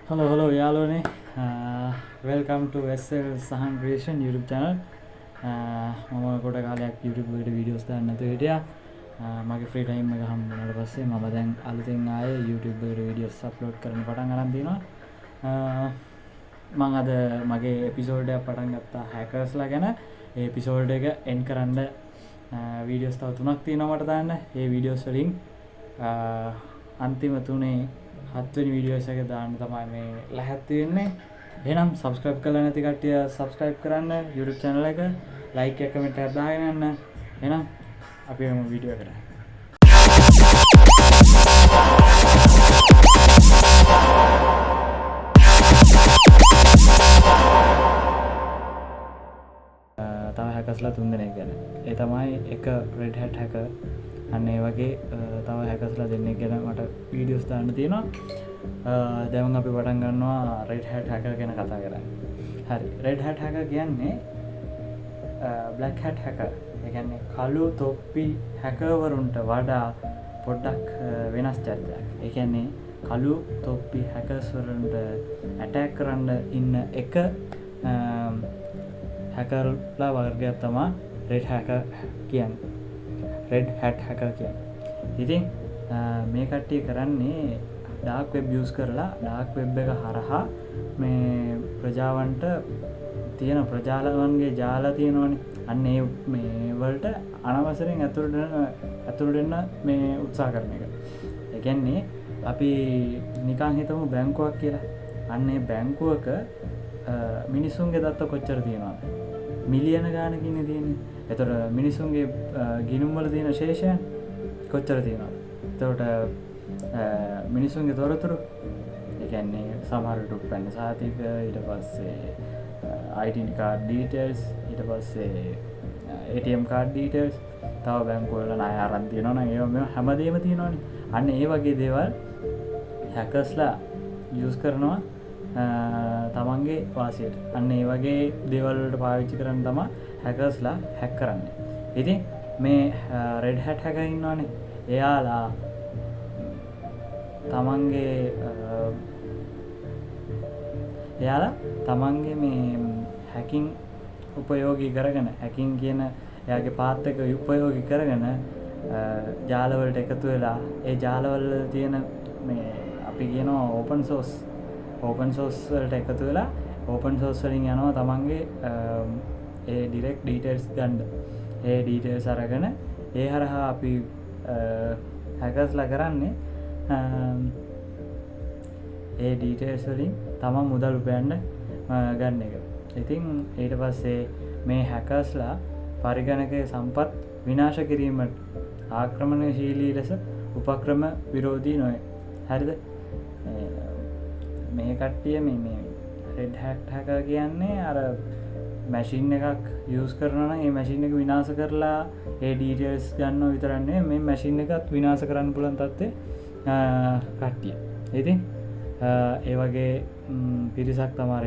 Hello යාළුවනේ. Welcome to SL Sahan Creation YouTube channel. මම කොට කාලයක් YouTube එකට වීඩියෝස් දාන්න නැතුව හිටියා. මගේ ෆ්‍රී ටයිම් එක හම්බ වුණාට පස්සේ මම දැන් අලුතෙන් ආයේ YouTube එකට වීඩියෝස් අප්ලෝඩ් කරන්න පටන් අරන් තියෙනවා. මම අද මගේ එපිසෝඩ් එකක් පටන් ගත්තා හැකර්ස්ලා ගැන. ඒ එපිසෝඩ් එක එන්ඩ් කරන්න වීඩියෝස් තව 3ක් තියෙනවා මට දාන්න. ඒ වීඩියෝස් වලින් අන්තිම තුනේ 7 වෙනි වීඩියෝස් එක දාන්න තමයි මේ ලැහැත්ති වෙන්නේ. එහෙනම් subscribe කරලා නැති කට්ටිය subscribe කරන්න YouTube channel එක, like එක comment එකක් දාගෙන යන්න. එහෙනම් අපි යමු වීඩියෝ එකට. තව hackers ලා 3 දෙනෙක් ගැන. ඒ තමයි එක red hat hacker, අන්න ඒ වගේ තව හැකර්ස්ලා දෙන්නෙක් ගැන මට වීඩියෝස් දාන්න තියෙනවා. දැන් අපි පටන් ගන්නවා Red Hat hacker ගැන කතා කරන්න. හරි. Red Hat hacker කියන්නේ Black Hat hacker. ඒ කියන්නේ කළු තොප්පි hacker වරුන්ට වඩා පොඩ්ඩක් වෙනස් චරිතයක්. ඒ කියන්නේ කළු තොප්පි hackers වරුන්ට attack කරන්න ඉන්න එක හැකර්ලා වර්ගයක් තමයි Red hacker කියන්නේ. Red Hat hacker කියන්නේ. ඉතින් මේ කට්ටිය කරන්නේ dark web use කරලා dark web එක හරහා මේ ප්‍රජාවන්ට තියෙන ප්‍රජාලවන්ගේ ජාල තියෙනවනේ. අන්න ඒ මේ වලට අනවසරයෙන් ඇතුළට එන්න මේ උත්සාහ කරන එක. ඒ කියන්නේ අපි නිකන් හිතමු බැංකුවක් කියලා. අන්න ඒ බැංකුවක මිනිසුන්ගේ දත්ත කොච්චර තියෙනවද? මිලියන ගානකින් තියෙන්නේ. එතකොට මිනිසුන්ගේ ගිණුම් වල තියෙන ශේෂයන් කොච්චර තියෙනවද? එතකොට මිනිසුන්ගේ තොරතුරු, ඒ කියන්නේ සමහරට උපැන්න සාතික, ඊට පස්සේ ID card details, ඊට පස්සේ ATM card details, තව බැංකුව වල ණය අරන් තියෙනවා නම් ඒවා මේ හැමදේම තියෙනවනේ. අන්න ඒ වගේ දේවල් හැකර්ස්ලා යූස් කරනවා තමන්ගේ වාසියට. අන්න ඒ වගේ දේවල් වලට පාවිච්චි කරන් තමයි හැකර්ස්ලා හැක් කරන්නේ. ඉතින් මේ Red Hat hacker ඉන්නවනේ. එයාලා තමන්ගේ මේ හැකින් උපයෝගී කරගෙන, හැකින් කියන එයාගේ පාත් එක උපයෝගී කරගෙන ජාලවලට එකතු වෙලා ඒ ජාලවල තියෙන මේ අපි කියනවා ඕපන් සෝස් වලට එකතු වෙලා ඕපන් සෝස් වලින් යනවා තමන්ගේ ඒ ඩිරෙක්ට් ඩීටේල්ස් ගන්න. ඒ ඩීටේල්ස් අරගෙන ඒ හරහා අපි හැකර්ස්ලා කරන්නේ ඒ ඩීටේල්ස් වලින් තමන් මුදල් උපයන්න ගන්න එක. ඉතින් ඊට පස්සේ මේ හැකර්ස්ලා පරිගණකයේ සම්පත් විනාශ කිරීමට ආක්‍රමණශීලී ලෙස උපක්‍රම විරෝධී නොවේ. හරිද? මේ කට්ටිය මේ Red Hat hacker කියන්නේ අර මැෂින් එකක් යූස් කරනවා නම් ඒ මැෂින් එක විනාශ කරලා ඒ ඩීටේල්ස් ගන්නව විතරක් නෙවෙයි, මේ මැෂින් එකත් විනාශ කරන්න පුළුවන් තත්ත්වේ කට්ටිය. ඉතින් ඒ වගේ පිරිසක් තමයි